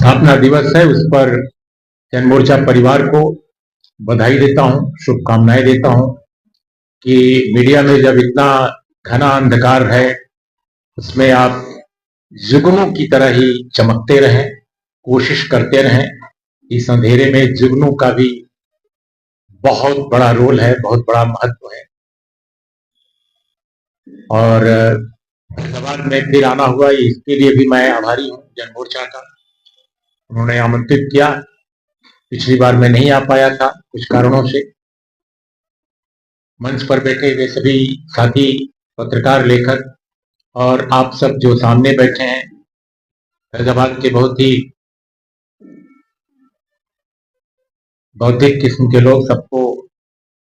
स्थापना दिवस है, उस पर जन मोर्चा परिवार को बधाई देता हूं, शुभकामनाएं देता हूं कि मीडिया में जब इतना घना अंधकार है उसमें आप जुगनू की तरह ही चमकते रहें, कोशिश करते रहें। इस अंधेरे में जुगनू का भी बहुत बड़ा रोल है, बहुत बड़ा महत्व है। और फैजाबाद में फिर आना हुआ, इसके लिए भी मैं आभारी हूं जन मोर्चा का। उन्होंने आमंत्रित किया, पिछली बार मैं नहीं आ पाया था कुछ कारणों से। मंच पर बैठे हुए सभी साथी पत्रकार, लेखक और आप सब जो सामने बैठे हैं, फैजाबाद के बहुत ही बौद्धिक किस्म के लोग, सबको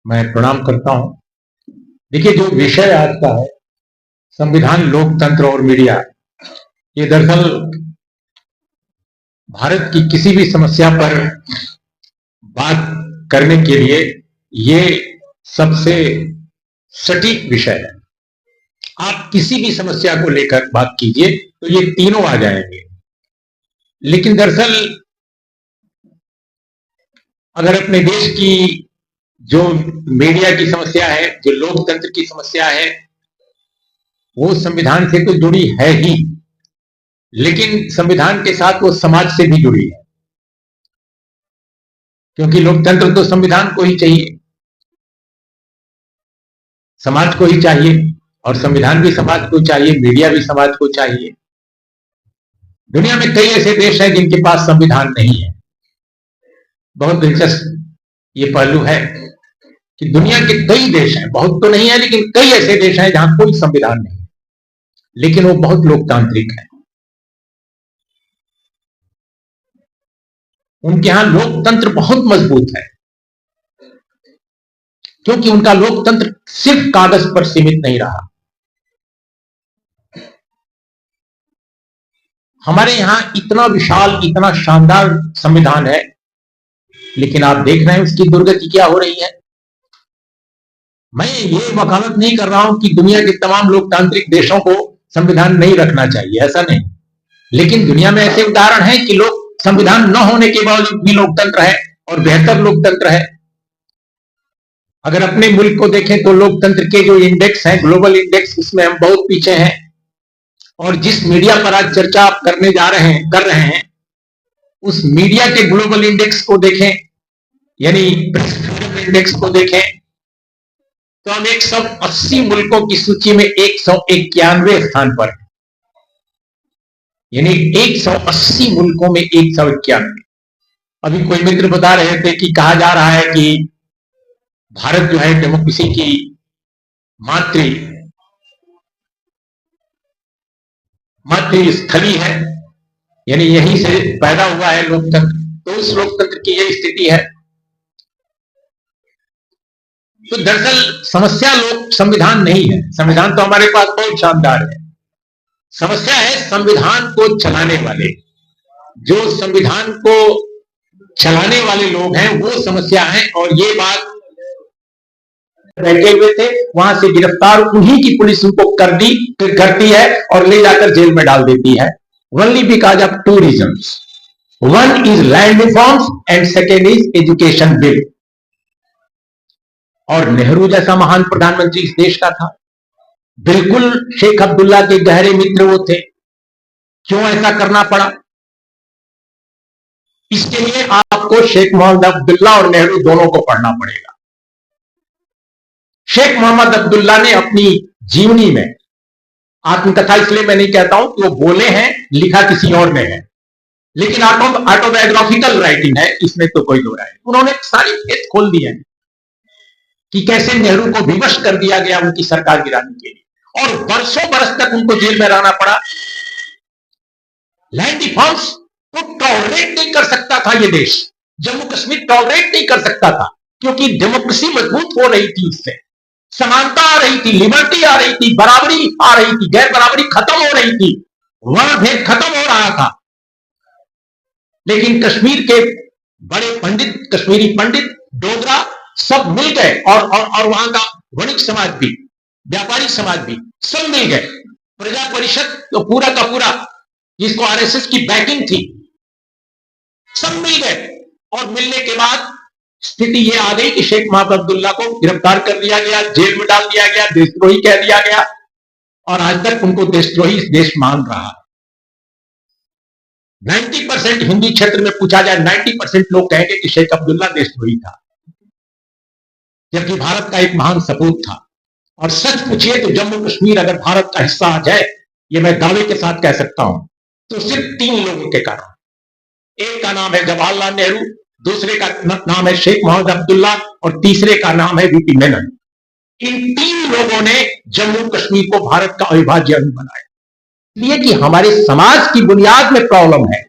मैं प्रणाम करता हूं। देखिए, जो विषय आज का है, संविधान, लोकतंत्र और मीडिया, ये दरअसल भारत की किसी भी समस्या पर बात करने के लिए ये सबसे सटीक विषय है। आप किसी भी समस्या को लेकर बात कीजिए तो ये तीनों आ जाएंगे। लेकिन दरअसल अगर अपने देश की जो मीडिया की समस्या है, जो लोकतंत्र की समस्या है, वो संविधान से तो जुड़ी है ही, लेकिन संविधान के साथ वो समाज से भी जुड़ी है, क्योंकि लोकतंत्र तो संविधान को ही चाहिए, समाज को ही चाहिए, और संविधान भी समाज को चाहिए, मीडिया भी समाज को चाहिए। दुनिया में कई ऐसे देश हैं जिनके पास संविधान नहीं है। बहुत दिलचस्प ये पहलू है कि दुनिया के कई देश हैं, बहुत तो नहीं है लेकिन कई ऐसे देश हैं जहां कोई संविधान नहीं है, लेकिन वो बहुत लोकतांत्रिक है। उनके यहां लोकतंत्र बहुत मजबूत है, क्योंकि उनका लोकतंत्र सिर्फ कागज पर सीमित नहीं रहा। हमारे यहां इतना विशाल, इतना शानदार संविधान है, लेकिन आप देख रहे हैं उसकी दुर्गति क्या हो रही है। मैं ये वकालत नहीं कर रहा हूं कि दुनिया के तमाम लोकतांत्रिक देशों को संविधान नहीं रखना चाहिए, ऐसा नहीं, लेकिन दुनिया में ऐसे उदाहरण हैं कि लोग संविधान न होने के बावजूद भी लोकतंत्र है और बेहतर लोकतंत्र है। अगर अपने मुल्क को देखें तो लोकतंत्र के जो इंडेक्स हैं, ग्लोबल इंडेक्स, इसमें हम बहुत पीछे हैं। और जिस मीडिया पर आज चर्चा आप कर रहे हैं, उस मीडिया के ग्लोबल इंडेक्स को देखें, यानी प्रेस फ्रीडम इंडेक्स को देखें, तो हम 180 मुल्कों की सूची में 191 स्थान पर, यानी 180 मुल्कों में 191। अभी कोई मित्र बता रहे थे कि कहा जा रहा है कि भारत जो है डेमोक्रेसी की मातृ स्थली है, यानी यहीं से पैदा हुआ है लोकतंत्र। तो उस लोकतंत्र की यह स्थिति है। तो दरअसल समस्या लोक संविधान नहीं है, संविधान तो हमारे पास बहुत शानदार है। समस्या है संविधान को चलाने वाले, जो संविधान को चलाने वाले लोग हैं, वो समस्या है। और ये बात बैठे हुए थे, वहां से गिरफ्तार उन्हीं की पुलिस उनको करती है और ले जाकर जेल में डाल देती है। Only because of two reasons, one is land reforms and second is education bill. और नेहरू जैसा महान प्रधानमंत्री इस देश का था, बिल्कुल शेख अब्दुल्ला के गहरे मित्र वो थे। क्यों ऐसा करना पड़ा? इसके लिए आपको शेख मोहम्मद अब्दुल्ला और नेहरू दोनों को पढ़ना पड़ेगा। शेख मोहम्मद अब्दुल्ला ने अपनी जीवनी में, आत्मकथा इसलिए मैं नहीं कहता हूं कि वो बोले हैं, लिखा किसी और ने है, लेकिन ऑटोबायोग्राफिकल राइटिंग है, इसमें तो कोई दो राय। उन्होंने सारी खेत खोल दी है कि कैसे नेहरू को विवश कर दिया गया उनकी सरकार गिराने के लिए, और बरसों बरस तक उनको जेल में रहना पड़ा। लैंड रिफॉर्म्स को टॉलरेट नहीं कर सकता था ये देश, जम्मू कश्मीर टॉलरेट नहीं कर सकता था, क्योंकि डेमोक्रेसी मजबूत हो रही थी, उससे समानता आ रही थी, लिबर्टी आ रही थी, बराबरी आ रही थी, गैर बराबरी खत्म हो रही थी, वर्ण भेद खत्म हो रहा था। लेकिन कश्मीर के बड़े पंडित, कश्मीरी पंडित, डोगरा सब मिल गए, और वहां का वणिक समाज भी, व्यापारी समाज भी, सब मिल गए। प्रजा परिषद तो पूरा का पूरा, जिसको आरएसएस की बैकिंग थी, सब मिल गए और मिलने के बाद स्थिति यह आ गई कि शेख मोहम्मद अब्दुल्ला को गिरफ्तार कर दिया गया, जेल में डाल दिया गया, देशद्रोही कह दिया गया और आज तक उनको देशद्रोही इस देश मान रहा। 90% हिंदी क्षेत्र में पूछा जाए 90% लोग कहेंगे कि शेख अब्दुल्ला देशद्रोही था, जबकि भारत का एक महान सपूत था। और सच पूछिए तो जम्मू कश्मीर अगर भारत का हिस्सा आ जाए, ये मैं दावे के साथ कह सकता हूं, तो सिर्फ 3 लोगों के कारण। एक का नाम है जवाहरलाल नेहरू, दूसरे का नाम है शेख मोहम्मद अब्दुल्ला और तीसरे का नाम है वीपी मेनन। इन 3 लोगों ने जम्मू कश्मीर को भारत का अविभाज्य अंग बनाया। इसलिए कि हमारे समाज की बुनियाद में प्रॉब्लम है।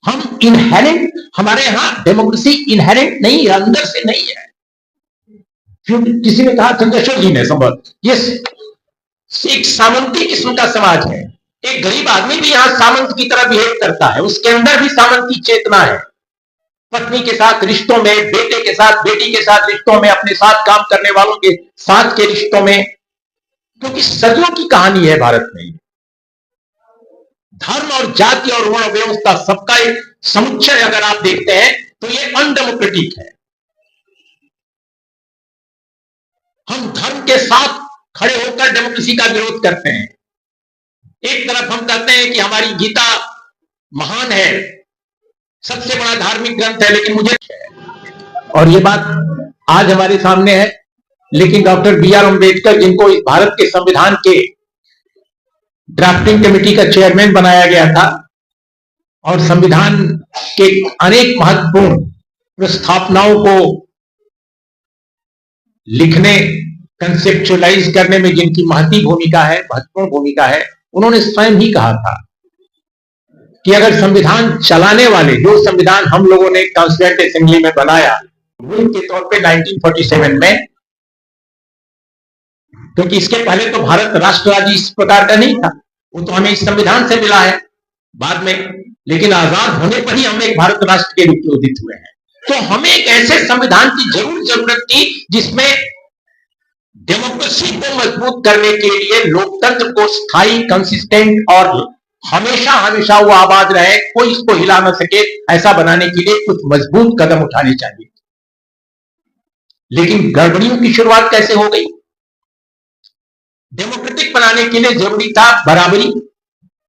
हम इनहेरेंट, हमारे यहां डेमोक्रेसी इनहेरेंट नहीं है, अंदर से नहीं है। किसी ने कहा, चंद्रशेखर जी ने संभव, ये एक सामंती किस्म का समाज है। एक गरीब आदमी भी यहां सामंत की तरह बिहेव करता है, उसके अंदर भी सामंती चेतना है। पत्नी के साथ रिश्तों में, बेटे के साथ, बेटी के साथ रिश्तों में, अपने साथ काम करने वालों के साथ के रिश्तों में, क्योंकि सदियों की कहानी है भारत में। धर्म और जाति और वर्ण व्यवस्था सबका एक समुच्चय अगर आप देखते हैं तो ये अनडेमोक्रेटिक है। हम धर्म के साथ खड़े होकर डेमोक्रेसी का विरोध करते हैं। एक तरफ हम कहते हैं कि हमारी गीता महान है, सबसे बड़ा धार्मिक ग्रंथ है, लेकिन मुझे, और ये बात आज हमारे सामने है, लेकिन डॉक्टर बी.आर. अम्बेडकर, जिनको इस भारत के संविधान के ड्राफ्टिंग कमेटी का चेयरमैन बनाया गया था और संविधान के अनेक महत्वपूर्ण प्रस्तावनाओं को लिखने, कंसेप्चुअलाइज करने में जिनकी महत्वपूर्ण भूमिका है, उन्होंने स्वयं ही कहा था कि अगर संविधान चलाने वाले, जो संविधान हम लोगों ने कॉन्स्टिट्यूएंट असेंबली में बनाया के तौर पे 1947 में, क्योंकि इसके पहले तो भारत राष्ट्र राज्य इस प्रकार का नहीं था, वो तो हमें इस संविधान से मिला है बाद में, लेकिन आजाद होने पर ही हम एक भारत राष्ट्र के रूप में उदित हुए हैं। तो हमें एक ऐसे संविधान की जरूरत थी जिसमें डेमोक्रेसी को मजबूत करने के लिए, लोकतंत्र को स्थायी, कंसिस्टेंट और हमेशा हमेशा वो आबाद रहे, कोई इसको हिला ना सके, ऐसा बनाने के लिए कुछ मजबूत कदम उठाने चाहिए। लेकिन गड़बड़ियों की शुरुआत कैसे हो गई? डेमोक्रेटिक बनाने के लिए जरूरी था बराबरी,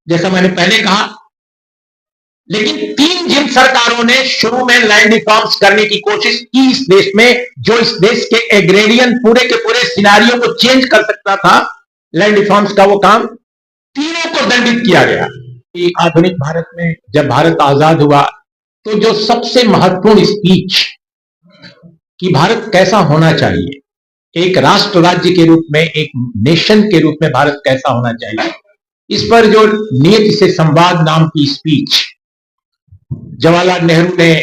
जैसा मैंने पहले कहा, लेकिन 3 जिन सरकारों ने शुरू में लैंड रिफॉर्म्स करने की कोशिश की इस देश में, जो इस देश के एग्रेरियन पूरे के पूरे सिनारियों को चेंज कर सकता था, लैंड रिफॉर्म्स का वो काम, तीनों को दंडित किया गया। आधुनिक भारत में जब भारत आजाद हुआ तो जो सबसे महत्वपूर्ण स्पीच कि भारत कैसा होना चाहिए, एक राष्ट्र राज्य के रूप में, एक नेशन के रूप में भारत कैसा होना चाहिए, इस पर जो नियति से संवाद नाम की स्पीच जवाहरलाल नेहरू ने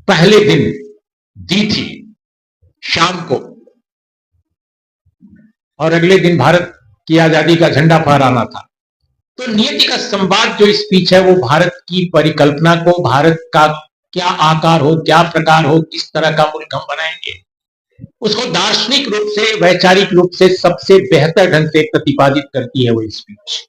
पहले दिन दी थी शाम को, और अगले दिन भारत की आजादी का झंडा फहराना था। तो नियति का संवाद जो स्पीच है, वो भारत की परिकल्पना को, भारत का क्या आकार हो, क्या प्रकार हो, किस तरह का मुल्क हम बनाएंगे, उसको दार्शनिक रूप से, वैचारिक रूप से सबसे बेहतर ढंग से प्रतिपादित करती है वो स्पीच।